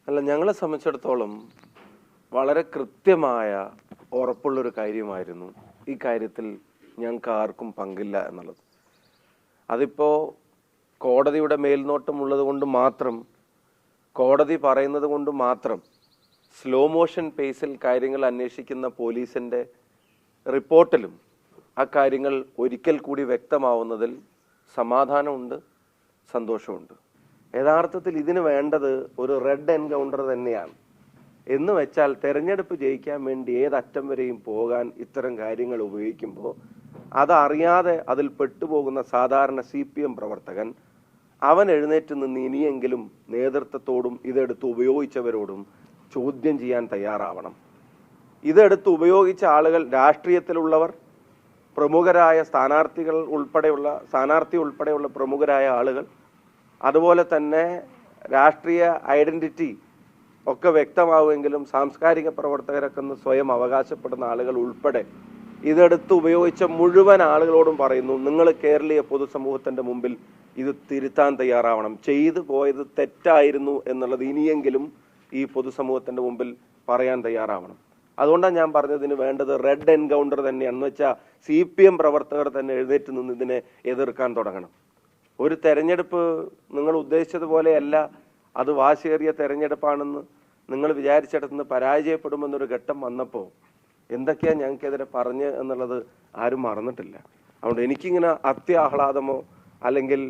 അല്ല, ഞങ്ങളെ സംബന്ധിച്ചിടത്തോളം വളരെ കൃത്യമായ ഉറപ്പുള്ളൊരു കാര്യമായിരുന്നു ഈ കാര്യത്തിൽ ഞങ്ങൾക്ക് ആർക്കും പങ്കില്ല എന്നുള്ളത്. അതിപ്പോൾ കോടതിയുടെ മേൽനോട്ടമുള്ളത് കൊണ്ട് മാത്രം, കോടതി പറയുന്നത് കൊണ്ട് മാത്രം സ്ലോ മോഷൻ പേസിൽ കാര്യങ്ങൾ അന്വേഷിക്കുന്ന പോലീസിൻ്റെ റിപ്പോർട്ടിലും ആ കാര്യങ്ങൾ ഒരിക്കൽ കൂടി വ്യക്തമാവുന്നതിൽ സമാധാനമുണ്ട്, സന്തോഷമുണ്ട്. യഥാർത്ഥത്തിൽ ഇതിന് വേണ്ടത് ഒരു റെഡ് എൻകൗണ്ടർ തന്നെയാണ്. എന്ന് വെച്ചാൽ തെരഞ്ഞെടുപ്പ് ജയിക്കാൻ വേണ്ടി ഏതറ്റം വരെയും പോകാൻ ഇത്തരം കാര്യങ്ങൾ ഉപയോഗിക്കുമ്പോൾ അതറിയാതെ അതിൽ പെട്ടുപോകുന്ന സാധാരണ CPM പ്രവർത്തകൻ അവൻ എഴുന്നേറ്റ് നിന്ന് ഇനിയെങ്കിലും നേതൃത്വത്തോടും ഇതെടുത്ത് ഉപയോഗിച്ചവരോടും ചോദ്യം ചെയ്യാൻ തയ്യാറാവണം. ഇതെടുത്ത് ഉപയോഗിച്ച ആളുകൾ രാഷ്ട്രീയത്തിലുള്ളവർ, പ്രമുഖരായ സ്ഥാനാർത്ഥി ഉൾപ്പെടെയുള്ള പ്രമുഖരായ ആളുകൾ, അതുപോലെ തന്നെ രാഷ്ട്രീയ ഐഡന്റിറ്റി ഒക്കെ വ്യക്തമാവുമെങ്കിലും സാംസ്കാരിക പ്രവർത്തകരൊക്കെ സ്വയം അവകാശപ്പെടുന്ന ആളുകൾ ഉൾപ്പെടെ ഇതെടുത്ത് ഉപയോഗിച്ച മുഴുവൻ ആളുകളോടും പറയുന്നു, നിങ്ങൾ കേരളീയ പൊതുസമൂഹത്തിന്റെ മുമ്പിൽ ഇത് തിരുത്താൻ തയ്യാറാവണം. ചെയ്തു പോയത് തെറ്റായിരുന്നു എന്നുള്ളത് ഇനിയെങ്കിലും ഈ പൊതുസമൂഹത്തിന്റെ മുമ്പിൽ പറയാൻ തയ്യാറാവണം. അതുകൊണ്ടാണ് ഞാൻ പറഞ്ഞതിന് വേണ്ടത് റെഡ് എൻകൗണ്ടർ തന്നെയാണെന്ന് വെച്ചാൽ CPM പ്രവർത്തകർ തന്നെ എഴുന്നേറ്റ് നിന്ന് ഇതിനെ എതിർക്കാൻ തുടങ്ങണം. ഒരു തെരഞ്ഞെടുപ്പ് നിങ്ങൾ ഉദ്ദേശിച്ചതുപോലെയല്ല, അത് വാശിയേറിയ തെരഞ്ഞെടുപ്പാണെന്ന് നിങ്ങൾ വിചാരിച്ചിടത്തുനിന്ന് പരാജയപ്പെടുമെന്നൊരു ഘട്ടം വന്നപ്പോൾ എന്തൊക്കെയാണ് ഞങ്ങൾക്കെതിരെ പറഞ്ഞ് എന്നുള്ളത് ആരും മറന്നിട്ടില്ല. അതുകൊണ്ട് എനിക്കിങ്ങനെ അത്യാഹ്ലാദമോ അല്ലെങ്കിൽ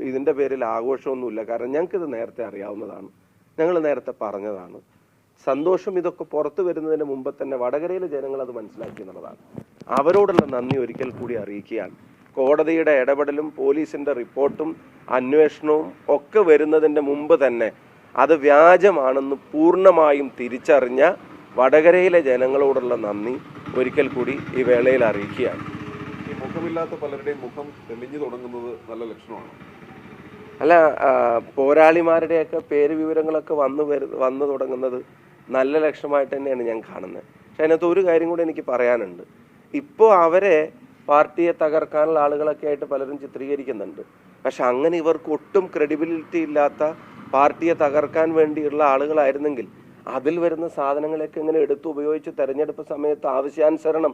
ഇതിൻ്റെ പേരിൽ ആഘോഷമൊന്നുമില്ല. കാരണം ഞങ്ങൾക്കിത് നേരത്തെ അറിയാവുന്നതാണ്, ഞങ്ങൾ നേരത്തെ പറഞ്ഞതാണ്. സന്തോഷം ഇതൊക്കെ പുറത്തു വരുന്നതിന് മുമ്പ് തന്നെ വടകരയിലെ ജനങ്ങൾ അത് മനസ്സിലാക്കി എന്നുള്ളതാണ്. അവരോടുള്ള നന്ദി ഒരിക്കൽ കൂടി അറിയിക്കുകയാണ്. കോടതിയുടെ ഇടപെടലും പോലീസിന്റെ റിപ്പോർട്ടും അന്വേഷണവും ഒക്കെ വരുന്നതിന്റെ മുമ്പ് തന്നെ അത് വ്യാജമാണെന്ന് പൂർണ്ണമായും തിരിച്ചറിഞ്ഞ വടകരയിലെ ജനങ്ങളോടുള്ള നന്ദി ഒരിക്കൽ കൂടി ഈ വേളയിൽ അറിയിക്കുകയാണ്. ഈ മുഖമില്ലാത്ത പലരുടെയും മുഖം തെളിഞ്ഞു തുടങ്ങുന്നത് നല്ല ലക്ഷണമാണ്. അല്ല, പോരാളിമാരുടെയൊക്കെ പേര് വിവരങ്ങളൊക്കെ വന്നു തുടങ്ങുന്നത് നല്ല ലക്ഷണമായിട്ട് തന്നെയാണ് ഞാൻ കാണുന്നത്. പക്ഷെ അതിനകത്ത് ഒരു കാര്യം കൂടി എനിക്ക് പറയാനുണ്ട്. ഇപ്പോൾ അവരെ പാർട്ടിയെ തകർക്കാനുള്ള ആളുകളൊക്കെ ആയിട്ട് പലരും ചിത്രീകരിക്കുന്നുണ്ട്. പക്ഷെ അങ്ങനെ ഇവർക്ക് ഒട്ടും ക്രെഡിബിലിറ്റി ഇല്ലാത്ത പാർട്ടിയെ തകർക്കാൻ വേണ്ടിയുള്ള ആളുകളായിരുന്നെങ്കിൽ അതിൽ വരുന്ന സാധനങ്ങളൊക്കെ ഇങ്ങനെ എടുത്ത് ഉപയോഗിച്ച് തെരഞ്ഞെടുപ്പ് സമയത്ത് ആവശ്യാനുസരണം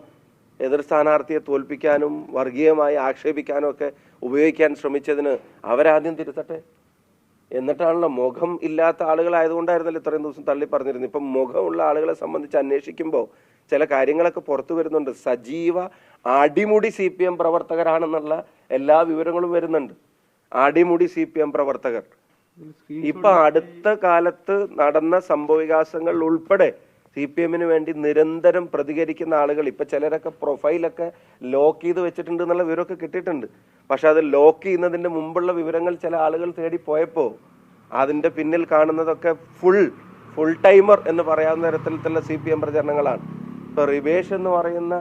എതിർ സ്ഥാനാർത്ഥിയെ തോൽപ്പിക്കാനും വർഗീയമായി ആക്ഷേപിക്കാനും ഒക്കെ ഉപയോഗിക്കാൻ ശ്രമിച്ചതിന് അവരാദ്യം തിരുത്തട്ടെ. എന്നിട്ടാണല്ലോ, മുഖം ഇല്ലാത്ത ആളുകളായതുകൊണ്ടായിരുന്നല്ലോ ഇത്രയും ദിവസം തള്ളി പറഞ്ഞിരുന്നു. ഇപ്പം മുഖമുള്ള ആളുകളെ സംബന്ധിച്ച് അന്വേഷിക്കുമ്പോൾ ചില കാര്യങ്ങളൊക്കെ പുറത്തു വരുന്നുണ്ട്. സജീവ അടിമുടി CPM പ്രവർത്തകരാണെന്നുള്ള എല്ലാ വിവരങ്ങളും വരുന്നുണ്ട്. അടിമുടി CPM പ്രവർത്തകർ ഇപ്പൊ അടുത്ത കാലത്ത് നടന്ന സംഭവവികാസങ്ങൾ ഉൾപ്പെടെ CPM-ന് വേണ്ടി നിരന്തരം പ്രതികരിക്കുന്ന ആളുകൾ, ഇപ്പൊ ചിലരൊക്കെ പ്രൊഫൈലൊക്കെ ലോക്ക് ചെയ്ത് വെച്ചിട്ടുണ്ട് എന്നുള്ള വിവരമൊക്കെ കിട്ടിയിട്ടുണ്ട്. പക്ഷെ അത് ലോക്ക് ചെയ്യുന്നതിന്റെ മുമ്പുള്ള വിവരങ്ങൾ ചില ആളുകൾ തേടി പോയപ്പോ അതിന്റെ പിന്നിൽ കാണുന്നതൊക്കെ ഫുൾ ടൈമർ എന്ന് പറയാവുന്ന തരത്തിലുള്ള CPM പ്രചരണങ്ങളാണ്. ഇപ്പൊ റിവേഷ് എന്ന് പറയുന്ന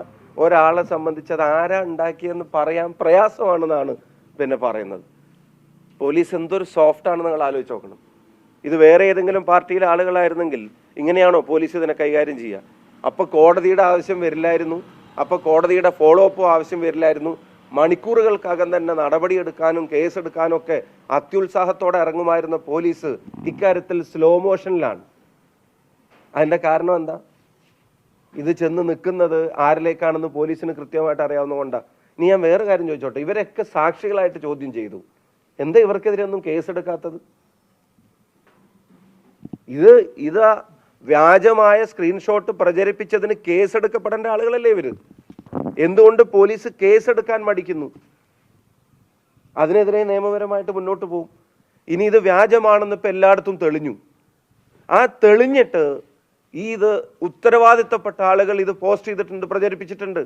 ഒരാളെ സംബന്ധിച്ച് അത് ആരാ ഉണ്ടാക്കിയെന്ന് പറയാൻ പ്രയാസമാണെന്നാണ് പിന്നെ പറയുന്നത്. പോലീസ് എന്തൊരു സോഫ്റ്റ് ആണെന്ന് നിങ്ങൾ ആലോചിച്ച് നോക്കണം. ഇത് വേറെ ഏതെങ്കിലും പാർട്ടിയിലെ ആളുകളായിരുന്നെങ്കിൽ ഇങ്ങനെയാണോ പോലീസ് ഇതിനെ കൈകാര്യം ചെയ്യുക? അപ്പൊ കോടതിയുടെ ആവശ്യം വരില്ലായിരുന്നു, അപ്പൊ കോടതിയുടെ ഫോളോ അപ്പും ആവശ്യം വരില്ലായിരുന്നു. മണിക്കൂറുകൾക്കകം തന്നെ നടപടിയെടുക്കാനും കേസെടുക്കാനും ഒക്കെ അത്യുത്സാഹത്തോടെ ഇറങ്ങുമായിരുന്ന പോലീസ് ഇക്കാര്യത്തിൽ സ്ലോ മോഷനിലാണ്. അതിന്റെ കാരണം എന്താ? ഇത് ചെന്ന് നിൽക്കുന്നത് ആരിലേക്കാണെന്ന് പോലീസിന് കൃത്യമായിട്ട് അറിയാവുന്നതുകൊണ്ടാണ്. ഇനി ഞാൻ വേറെ കാര്യം ചോദിച്ചോട്ടെ, ഇവരൊക്കെ സാക്ഷികളായിട്ട് ചോദ്യം ചെയ്തു, എന്താ ഇവർക്കെതിരെ ഒന്നും കേസെടുക്കാത്തത്? ഇത് വ്യാജമായ സ്ക്രീൻഷോട്ട് പ്രചരിപ്പിച്ചതിന് കേസെടുക്കപ്പെടേണ്ട ആളുകളല്ലേ ഇവര്? എന്തുകൊണ്ട് പോലീസ് കേസെടുക്കാൻ മടിക്കുന്നു? അതിനെതിരെ നിയമപരമായിട്ട് മുന്നോട്ട് പോകും. ഇനി ഇത് വ്യാജമാണെന്ന് ഇപ്പൊ എല്ലായിടത്തും തെളിഞ്ഞു. ആ തെളിഞ്ഞിട്ട് ഇത് ഉത്തരവാദിത്തപ്പെട്ട ആളുകൾ ഇത് പോസ്റ്റ് ചെയ്തിട്ടുണ്ട്, പ്രചരിപ്പിച്ചിട്ടുണ്ട്,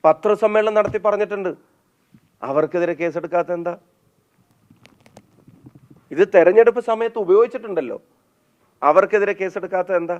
പത്രസമ്മേളനം നടത്തി പറഞ്ഞിട്ടുണ്ട്. അവർക്കെതിരെ കേസെടുക്കാത്ത എന്താ? ഇത് തെരഞ്ഞെടുപ്പ് സമയത്ത് ഉപയോഗിച്ചിട്ടുണ്ടല്ലോ, അവർക്കെതിരെ കേസെടുക്കാത്ത എന്താ?